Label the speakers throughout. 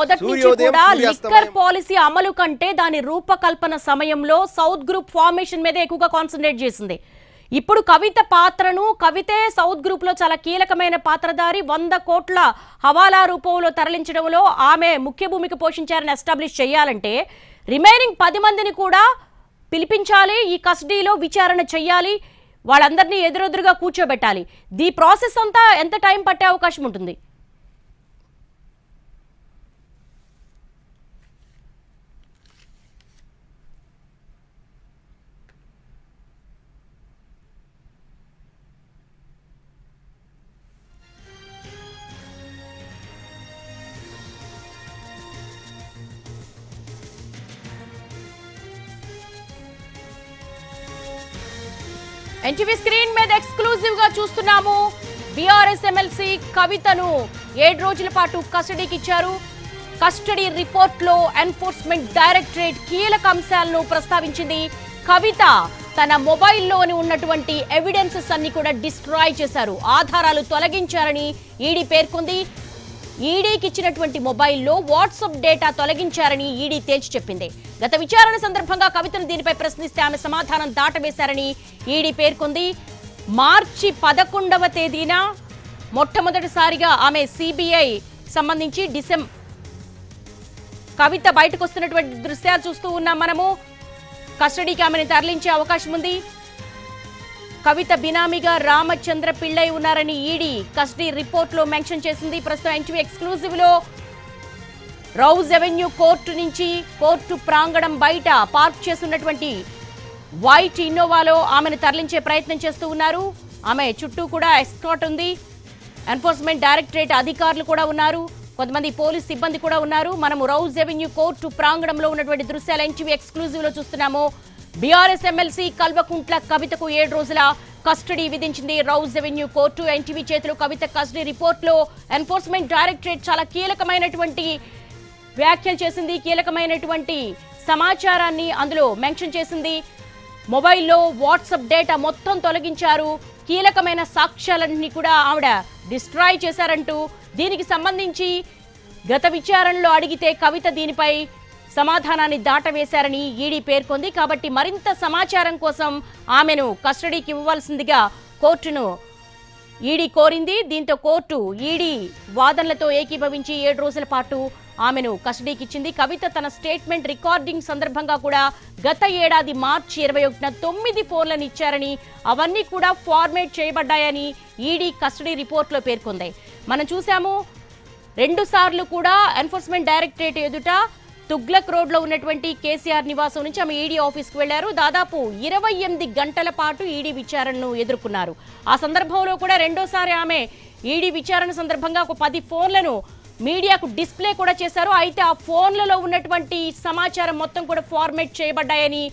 Speaker 1: మొదటి నుంచి కూడా లిక్కర్ పాలసీ అమలు కంటే దాని రూపకల్పన సమయంలో సౌత్ గ్రూప్ ఫార్మేషన్ మీద ఎక్కువగా కాన్సన్ట్రేట్ చేసింది. ఇప్పుడు కవితే సౌత్ గ్రూప్ లో చాలా కీలకమైన పాత్రధారి. 100 కోట్ల హవాలా రూపంలో తరలించడంలో ఆమె ముఖ్య భూమిక పోషించారని ఎస్టాబ్లిష్ చేయాలంటే రిమైనింగ్ 10 మందిని కూడా పిలిపించాలి, ఈ కస్టడీలో విచారణ చేయాలి, వాళ్ళందరినీ ఎదురెదురుగా కూర్చోబెట్టాలి. ఈ ప్రాసెస్ అంతా ఎంత టైం పట్టే అవకాశం ఉంటుంది? ఎన్టీవీ స్క్రీన్ మీద ఎక్స్క్లూజివ్ గా చూస్తున్నాము. బీఆర్ఎస్ ఎమ్మెల్సీ కవితను 7 రోజుల పాటు కస్టడీకి ఇచ్చారు. కస్టడీ రిపోర్ట్ లో ఎన్ఫోర్స్మెంట్ డైరెక్టరేట్ కీలక అంశాలను ప్రస్తావించింది. కవిత తన మొబైల్లోని ఉన్నటువంటి ఎవిడెన్సెస్ అన్ని కూడా డిస్ట్రాయ్ చేశారు, ఆధారాలు తొలగించారని ఈడీ పేర్కొంది. ఈడీకి ఇచ్చినటువంటి మొబైల్లో వాట్సాప్ డేటా తొలగించారని ఈడీ తేల్చి చెప్పింది. గత విచారణ సందర్భంగా కవితను దీనిపై ప్రశ్నిస్తే ఆమె సమాధానం దాటవేశారని ఈడీ పేర్కొంది. మార్చి 11వ తేదీన మొట్టమొదటిసారిగా ఆమె సిబిఐ సంబంధించి కవిత బయటకు వస్తున్నటువంటి దృశ్యాలు చూస్తూ ఉన్నాం మనము. కస్టడీకి ఆమెను తరలించే అవకాశం ఉంది. కవిత బినామీగా రామచంద్ర పిళ్ళై ఉన్నారని ఈడీ కస్టడీ రిపోర్ట్ లో మెన్షన్ చేసింది. ప్రస్తుతం ఎన్టీవీ ఎక్స్క్లూజివ్ లో రౌజ్ అవెన్యూ కోర్టు నుంచి కోర్టు ప్రాంగణం బయట పార్క్ చేస్తున్నటువంటి వైట్ ఇన్నోవాలో ఆమెను తరలించే ప్రయత్నం చేస్తూ ఉన్నారు. ఆమె చుట్టూ కూడా ఎస్కార్ట్ ఉంది. ఎన్ఫోర్స్మెంట్ డైరెక్టరేట్ అధికారులు కూడా ఉన్నారు, కొంతమంది పోలీస్ సిబ్బంది కూడా ఉన్నారు. మనము రౌజ్ అవెన్యూ కోర్టు ప్రాంగణంలో ఉన్నటువంటి దృశ్యాలు ఎన్టీవీ ఎక్స్క్లూజివ్ లో చూస్తున్నాము. బీఆర్ఎస్ ఎమ్మెల్సీ కల్వకుంట్ల కవితకు 7 రోజుల కస్టడీ విధించింది రౌజ్ అవెన్యూ కోర్టు. ఎన్టీవీ చేతిలో కవిత కస్టడీ రిపోర్ట్ లో ఎన్ఫోర్స్మెంట్ డైరెక్టరేట్ చాలా కీలకమైనటువంటి వ్యాఖ్యలు చేసింది, కీలకమైనటువంటి సమాచారాన్ని అందులో మెన్షన్ చేసింది. మొబైల్లో వాట్సాప్ డేటా మొత్తం తొలగించారు, కీలకమైన సాక్ష్యాలన్నీ కూడా ఆవిడ డిస్ట్రాయ్ చేశారంటూ దీనికి సంబంధించి గత విచారణలో అడిగితే కవిత దీనిపై సమాధానాన్ని దాటవేశారని ఈడీ పేర్కొంది. కాబట్టి మరింత సమాచారం కోసం ఆమెను కస్టడీకి ఇవ్వాల్సిందిగా కోర్టును ఈడీ కోరింది. దీంతో కోర్టు ఈడీ వాదనలతో ఏకీభవించి 7 రోజుల పాటు ఆమెను కస్టడీకి ఇచ్చింది. కవిత తన స్టేట్మెంట్ రికార్డింగ్ సందర్భంగా కూడా గత ఏడాది మార్చి 21న 9 ఫోన్లను ఇచ్చారని, అవన్నీ కూడా ఫార్మేట్ చేయబడ్డాయని ఈడీ కస్టడీ రిపోర్ట్లో పేర్కొంది. మనం చూసాము 2 సార్లు కూడా ఎన్ఫోర్స్మెంట్ డైరెక్టరేట్ ఎదుట తుగ్లక్ రోడ్ లో ఉన్నటువంటి కేసీఆర్ నివాసం నుంచి ఆమె ఈడీ ఆఫీస్కు వెళ్లారు. దాదాపు 28 గంటల పాటు ఈడీ విచారణను ఎదుర్కొన్నారు. ఆ సందర్భంలో కూడా రెండోసారి ఆమె ఈడీ విచారణ సందర్భంగా ఒక 10 ఫోన్లను మీడియాకు డిస్ప్లే కూడా చేశారు. అయితే ఆ ఫోన్లలో ఉన్నటువంటి సమాచారం మొత్తం కూడా ఫార్మేట్ చేయబడ్డాయని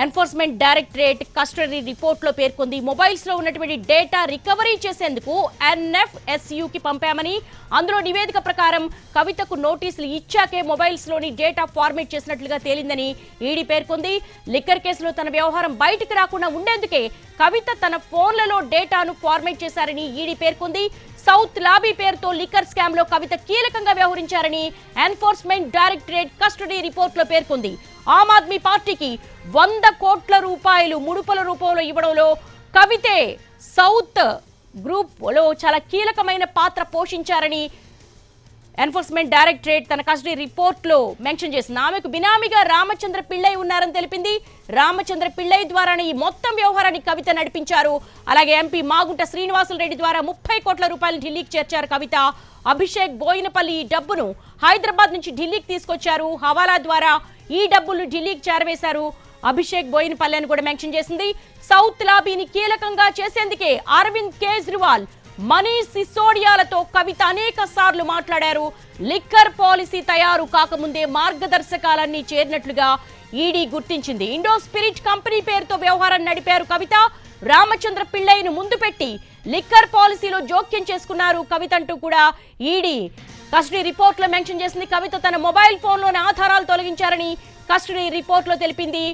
Speaker 1: ఎన్ఫోర్స్మెంట్ డైరెక్టరేట్ కస్టడీ రిపోర్ట్లో పేర్కొంది. మొబైల్స్ లో ఉన్నటువంటి డేటా రికవరీ చేసేందుకు ఎన్ఎఫ్ఎస్యుకి పంపామని, అందులో నివేదిక ప్రకారం కవితకు నోటీసులు ఇచ్చాకే మొబైల్స్ లోని డేటా ఫార్మేట్ చేసినట్లుగా తేలిందని ఈడీ పేర్కొంది. లిక్కర్ కేసులో తన వ్యవహారం బయటకు రాకుండా ఉండేందుకే కవిత తన ఫోన్లలో డేటాను ఫార్మేట్ చేశారని ఈడీ పేర్కొంది. సౌత్ లాబీ పేరుతో లిక్కర్ స్కామ్ లో కవిత కీలకంగా వ్యవహరించారని ఎన్ఫోర్స్మెంట్ డైరెక్టరేట్ కస్టడీ రిపోర్ట్ లో పేర్కొంది. ఆమ్ ఆద్మీ పార్టీకి 100 కోట్ల రూపాయలు ముడుపుల రూపంలో ఇవ్వడంలో కవితే సౌత్ గ్రూప్ లో చాలా కీలకమైన పాత్ర పోషించారని ఎన్ఫోర్స్మెంట్ డైరెక్టరేట్ తన కస్టడీ రిపోర్ట్ లో మెన్షన్ చేసింది. ఆమెకు బినామీగా రామచంద్ర పిళ్ళై ఉన్నారని తెలిపింది. రామచంద్ర పిళ్ళై ద్వారానే ఈ మొత్తం వ్యవహారాన్ని కవిత నడిపించారు. అలాగే ఎంపీ మాగుంట శ్రీనివాసులు రెడ్డి ద్వారా 30 కోట్ల రూపాయలు ఢిల్లీకి చేర్చారు కవిత. అభిషేక్ బోయినపల్లి ఈ డబ్బును హైదరాబాద్ నుంచి ఢిల్లీకి తీసుకొచ్చారు. హవాలా ద్వారా ఈ డబ్బులు ఢిల్లీకి చేరవేశారు. అభిషేక్ బోయినపల్లి అని కూడా మెన్షన్ చేసింది. సౌత్ లాబీని కీలకంగా చేసేందుకే అరవింద్ కేజ్రీవాల్, మనీష్ సిసోడియాలతో కవిత అనేక సార్లు మాట్లాడారు. లిక్కర్ పాలసీ తయారు కాకముందే మార్గదర్శకాలన్నీ చేరినట్లుగా ఈడీ గుర్తించింది. ఇండో స్పిరిట్ కంపెనీ పేరుతో వ్యవహారం నడిపారు కవిత. రామచంద్ర పిళ్ళైను ముందు పెట్టి లిక్కర్ పాలసీలో జోక్యం చేసుకున్నారు కవిత అంటూ కూడా ఈడీ కస్టడీ రిపోర్ట్ లో మెన్షన్ చేసింది. కవిత తన మొబైల్ ఫోన్లోని ఆధారాలు తొలగించారని కస్టడీ రిపోర్ట్ లో తెలిపింది.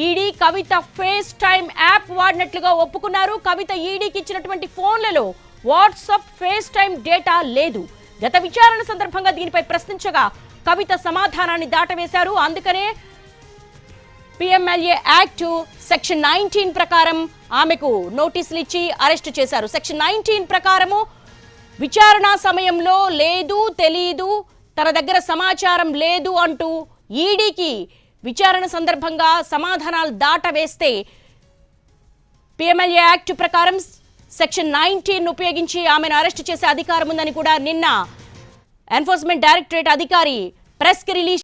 Speaker 1: ఈడీ కవిత ఫేస్ టైమ్ యాప్ వాడినట్లుగా ఒప్పుకున్నారు. కవిత ఈడీకి ఇచ్చినటువంటి ఫోన్లలో వాట్సాప్ ఫేస్ టైమ్ డేటా లేదు. గత విచారణ సందర్భంగా దీనిపై ప్రశ్నించగా కవిత సమాధానాన్ని దాటవేశారు. అందుకనే పిఎంఎల్ఏ యాక్ట్ సెక్షన్ 19 ప్రకారం ఆమెకు నోటీసులు ఇచ్చి అరెస్ట్ చేశారు. సెక్షన్ 19 ప్రకారము విచారణ సమయంలో లేదు, తెలీదు, తన దగ్గర సమాచారం లేదు అంటూ ఈడీకి విచారణ సందర్భంగా సమాధానాలు దాటవేస్తే పిఎంఎల్ఏ యాక్ట్ ప్రకారం సెక్షన్ 19 ఉపయోగించి ఆమెను అరెస్ట్ చేసే అధికారం ఉందని కూడా నిన్న ఎన్ఫోర్స్మెంట్ డైరెక్టరేట్ అధికారి ప్రెస్ కి రిలీజ్